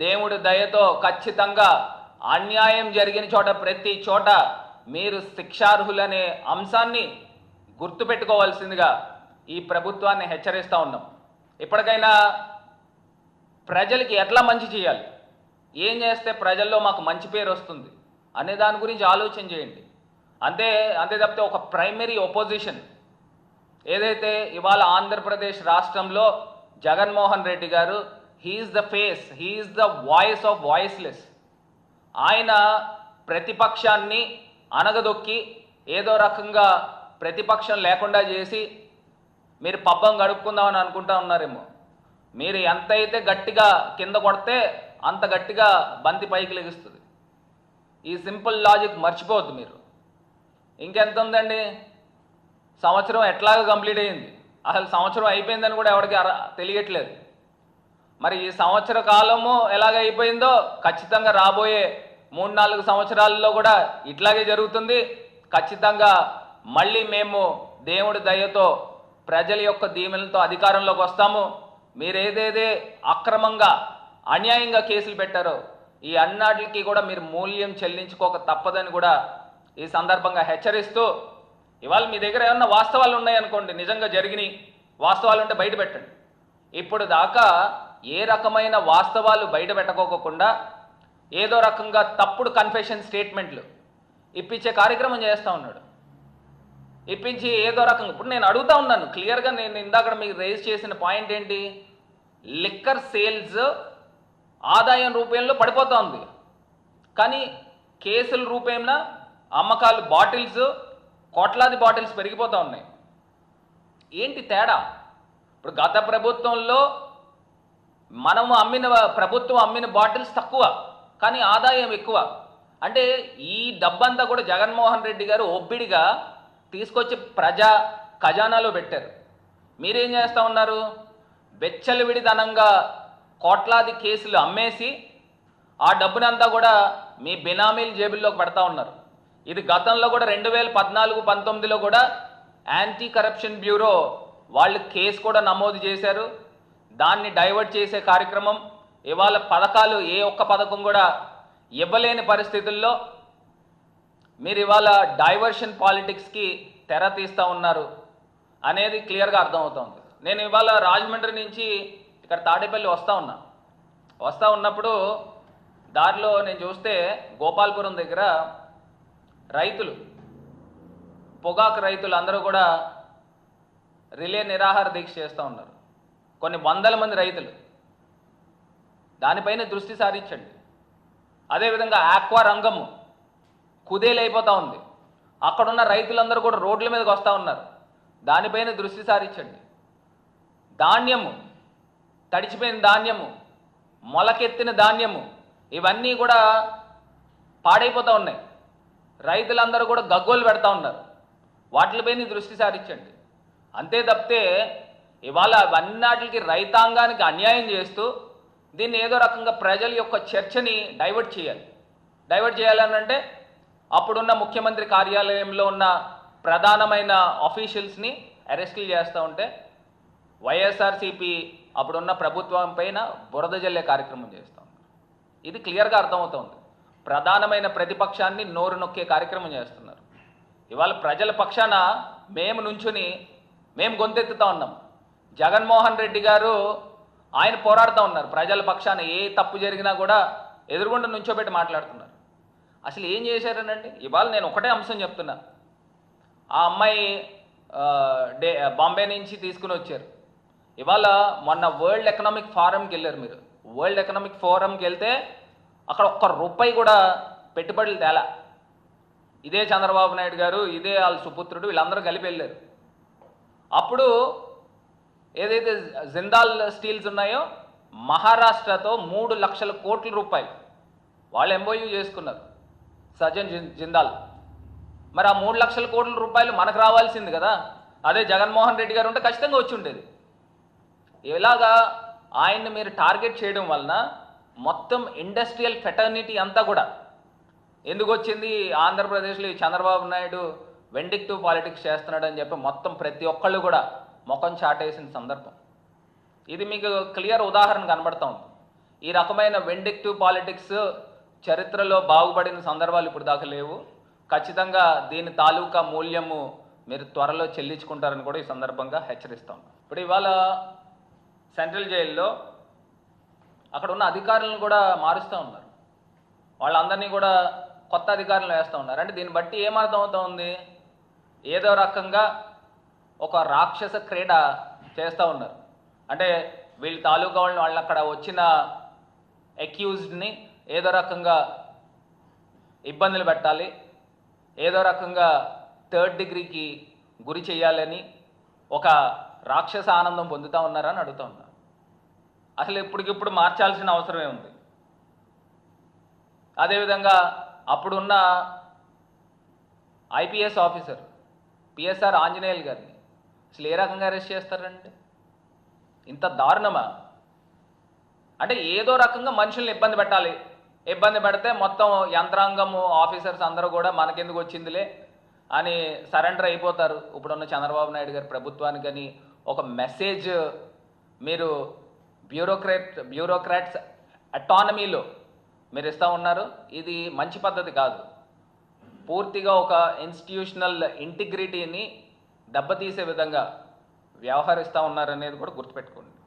దేవుడి దయతో ఖచ్చితంగా అన్యాయం జరిగిన చోట ప్రతి చోట మీరు శిక్షార్హులనే అంశాన్ని గుర్తుపెట్టుకోవాల్సిందిగా ఈ ప్రభుత్వాన్ని హెచ్చరిస్తూ ఉన్నాం. ఇప్పటికైనా ప్రజలకి ఎట్లా మంచి చేయాలి, ఏం చేస్తే ప్రజల్లో మాకు మంచి పేరు వస్తుంది అనే దాని గురించి ఆలోచన చేయండి. అంతే తప్పితే ఒక ప్రైమరీ ఒపోజిషన్ ఏదైతే ఇవాళ ఆంధ్రప్రదేశ్ రాష్ట్రంలో జగన్మోహన్ రెడ్డి గారు he's the face, he's the voice of voiceless. ఆయన ప్రతిపక్షాన్ని అనగదొక్కి ఏదో రకంగా ప్రతిపక్షం లేకుండా చేసి మీరు పబ్బం గడుపుకుందామని అనుకుంటా ఉన్నారేమో. మీరు ఎంతైతే గట్టిగా కింద కొడితే అంత గట్టిగా బంతి పైకి లెగుస్తుంది. ఈ సింపుల్ లాజిక్ మర్చిపోవద్దు మీరు. ఇంకెంత ఉందండి, సంవత్సరం ఎట్లాగో కంప్లీట్ అయింది. అసలు సంవత్సరం అయిపోయిందని కూడా ఎవరికి తెలియట్లేదు. మరి ఈ సంవత్సర కాలము ఎలాగ అయిపోయిందో ఖచ్చితంగా రాబోయే 3-4 సంవత్సరాల్లో కూడా ఇట్లాగే జరుగుతుంది. ఖచ్చితంగా మళ్ళీ మేము దేవుడి దయతో ప్రజల యొక్క దీవెనలతో అధికారంలోకి వస్తాము. మీరు ఏదేదే అక్రమంగా అన్యాయంగా కేసులు పెట్టారో ఈ అన్నిటికి కూడా మీరు మూల్యం చెల్లించుకోక తప్పదని కూడా ఈ సందర్భంగా హెచ్చరిస్తూ, ఇవాళ మీ దగ్గర ఏమన్నా వాస్తవాలు ఉన్నాయనుకోండి, నిజంగా జరిగినాయి వాస్తవాలు ఉంటే బయట పెట్టండి. ఇప్పుడు దాకా ఏ రకమైన వాస్తవాలు బయట పెట్టకోకుండా ఏదో రకంగా తప్పుడు కన్ఫెషన్ స్టేట్మెంట్లు ఇప్పించే కార్యక్రమం చేస్తూ ఉన్నాడు. ఇప్పించి ఏదో రకంగా ఇప్పుడు నేను అడుగుతా ఉన్నాను క్లియర్గా, నేను ఇందాక మీకు రేజ్ చేసిన పాయింట్ ఏంటి, లిక్కర్ సేల్స్ ఆదాయం రూపంలో పడిపోతూ ఉంది, కానీ కేసుల రూపేణ అమ్మకాలు బాటిల్స్ కోట్లాది బాటిల్స్ పెరిగిపోతూ ఉన్నాయి. ఏంటి తేడా? ఇప్పుడు గత ప్రభుత్వంలో ప్రభుత్వం అమ్మిన బాటిల్స్ తక్కువ కానీ ఆదాయం ఎక్కువ. అంటే ఈ డబ్బంతా కూడా జగన్మోహన్ రెడ్డి గారు ఒబ్బిడిగా తీసుకొచ్చి ప్రజా ఖజానాలో పెట్టారు. మీరేం చేస్తూ ఉన్నారు, వెచ్చలవిడితనంగా కోట్లాది కేసులు అమ్మేసి ఆ డబ్బునంతా కూడా మీ బినామీల జేబుల్లోకి పెడతా ఉన్నారు. ఇది గతంలో కూడా 2014-19లో కూడా యాంటీ కరప్షన్ బ్యూరో వాళ్ళు కేసు కూడా నమోదు చేశారు. దాన్ని డైవర్ట్ చేసే కార్యక్రమం, ఇవాళ పథకాలు ఏ ఒక్క పథకం కూడా ఇవ్వలేని పరిస్థితుల్లో మీరు ఇవాళ డైవర్షన్ పాలిటిక్స్కి తెర తీస్తూ ఉన్నారు అనేది క్లియర్గా అర్థమవుతుంది. నేను ఇవాళ రాజమండ్రి నుంచి ఇక్కడ తాడేపల్లి వస్తూ ఉన్నప్పుడు దారిలో నేను చూస్తే గోపాల్పురం దగ్గర రైతులు, పొగాకు రైతులు అందరూ కూడా రిలే నిరాహార దీక్ష చేస్తూ ఉన్నారు. కొన్ని వందల మంది రైతులు. దానిపైన దృష్టి సారించండి. అదేవిధంగా ఆక్వా రంగము కుదేలైపోతూ ఉంది. అక్కడున్న రైతులందరూ కూడా రోడ్ల మీదకి వస్తూ ఉన్నారు. దానిపైన దృష్టి సారించండి. ధాన్యము, తడిచిపోయిన ధాన్యము, మొలకెత్తిన ధాన్యము ఇవన్నీ కూడా పాడైపోతూ ఉన్నాయి. రైతులందరూ కూడా గగ్గోలు పెడతా ఉన్నారు. వాటిపైన దృష్టి సారించండి. అంతే తప్పితే ఇవాళ అవన్నిటికి రైతాంగానికి అన్యాయం చేస్తూ దీన్ని ఏదో రకంగా ప్రజల యొక్క చర్చని డైవర్ట్ చేయాలనంటే అప్పుడున్న ముఖ్యమంత్రి కార్యాలయంలో ఉన్న ప్రధానమైన ఆఫీషియల్స్ని అరెస్టులు చేస్తూ ఉంటే వైఎస్ఆర్సీపీ అప్పుడున్న ప్రభుత్వం పైన బురద జల్లే కార్యక్రమం చేస్తూ ఉన్నారు. ఇది క్లియర్గా అర్థమవుతుంది. ప్రధానమైన ప్రతిపక్షాన్ని నోరు నొక్కే కార్యక్రమం చేస్తున్నారు. ఇవాళ ప్రజల పక్షాన మేము నుంచుని మేము గొంతెత్తుతూ ఉన్నాం. జగన్మోహన్ రెడ్డి గారు ఆయన పోరాడుతూ ఉన్నారు. ప్రజల పక్షాన ఏ తప్పు జరిగినా కూడా ఎదురుగుండా నుంచోబెట్టి మాట్లాడుతున్నారు. అసలు ఏం చేశారనండి? ఇవాళ నేను ఒకటే అంశం చెప్తున్నా. ఆ అమ్మాయి బాంబే నుంచి తీసుకుని వచ్చారు. ఇవాళ మొన్న వరల్డ్ ఎకనామిక్ ఫోరంకి వెళ్ళారు మీరు. వరల్డ్ ఎకనామిక్ ఫోరంకి వెళ్తే అక్కడ ₹1 కూడా పెట్టుబడులు తేలా. ఇదే చంద్రబాబు నాయుడు గారు, ఇదే వాళ్ళ సుపుత్రుడు, వీళ్ళందరూ కలిపి వెళ్ళారు. అప్పుడు ఏదైతే జిందాల్ స్టీల్స్ ఉన్నాయో మహారాష్ట్రతో 3 లక్షల కోట్ల రూపాయలు వాళ్ళు ఎంఓయూ చేసుకున్నారు, సజ్జన్ జిందాల్. మరి ఆ 3 లక్షల కోట్ల రూపాయలు మనకు రావాల్సింది కదా. అదే జగన్మోహన్ రెడ్డి గారు ఉంటే ఖచ్చితంగా వచ్చి ఉండేది. ఇలాగా ఆయన్ని మీరు టార్గెట్ చేయడం వలన మొత్తం ఇండస్ట్రియల్ ఫెటర్నిటీ అంతా కూడా ఎందుకు వచ్చింది, ఆంధ్రప్రదేశ్లో ఈ చంద్రబాబు నాయుడు వెండిక్టివ్ పాలిటిక్స్ చేస్తున్నాడని చెప్పి మొత్తం ప్రతి ఒక్కళ్ళు కూడా ముఖం చాటేసిన సందర్భం. ఇది మీకు క్లియర్ ఉదాహరణ కనబడతా ఉంది. ఈ రకమైన వెండిక్టివ్ పాలిటిక్స్ చరిత్రలో బాగుపడిన సందర్భాలు ఇప్పుడు దాకా లేవు. ఖచ్చితంగా దీని తాలూకా మూల్యము మీరు త్వరలో చెల్లించుకుంటారని కూడా ఈ సందర్భంగా హెచ్చరిస్తాం. ఇప్పుడు ఇవాళ సెంట్రల్ జైల్లో అక్కడ ఉన్న అధికారులను కూడా మారుస్తూ ఉన్నారు. వాళ్ళందరినీ కూడా కొత్త అధికారులు వేస్తూ ఉన్నారు. అంటే దీన్ని బట్టి ఏమర్థం అవుతా ఉంది, ఏదో రకంగా ఒక రాక్షస క్రీడ చేస్తూ ఉన్నారు. అంటే వీళ్ళ తాలూకా వాళ్ళని అక్కడ వచ్చిన అక్యూజ్డ్ని ఏదో రకంగా ఇబ్బందులు పెట్టాలి, ఏదో రకంగా థర్డ్ డిగ్రీకి గురి చేయాలని ఒక రాక్షస ఆనందం పొందుతూ ఉన్నారని అడుగుతూ ఉన్నారు. అసలు ఇప్పటికిప్పుడు మార్చాల్సిన అవసరమే ఉంది. అదేవిధంగా అప్పుడున్న ఐపీఎస్ ఆఫీసర్ పిఎస్ఆర్ ఆంజనేయులు గారిని అసలు ఏ రకంగా అరెస్ట్ చేస్తారండి? ఇంత దారుణమా? అంటే ఏదో రకంగా మనుషుల్ని ఇబ్బంది పెట్టాలి, ఇబ్బంది పెడితే మొత్తం యంత్రాంగము ఆఫీసర్స్ అందరూ కూడా మనకెందుకు వచ్చిందిలే అని సరెండర్ అయిపోతారు. ఇప్పుడున్న చంద్రబాబు నాయుడు గారి ప్రభుత్వానికని ఒక మెసేజ్ మీరు బ్యూరోక్రాట్స్ అటానమీలో మీరు ఇస్తూ ఉన్నారు. ఇది మంచి పద్ధతి కాదు. పూర్తిగా ఒక ఇన్స్టిట్యూషనల్ ఇంటిగ్రిటీని దెబ్బతీసే విధంగా వ్యవహరిస్తూ ఉన్నారనేది కూడా గుర్తుపెట్టుకోండి.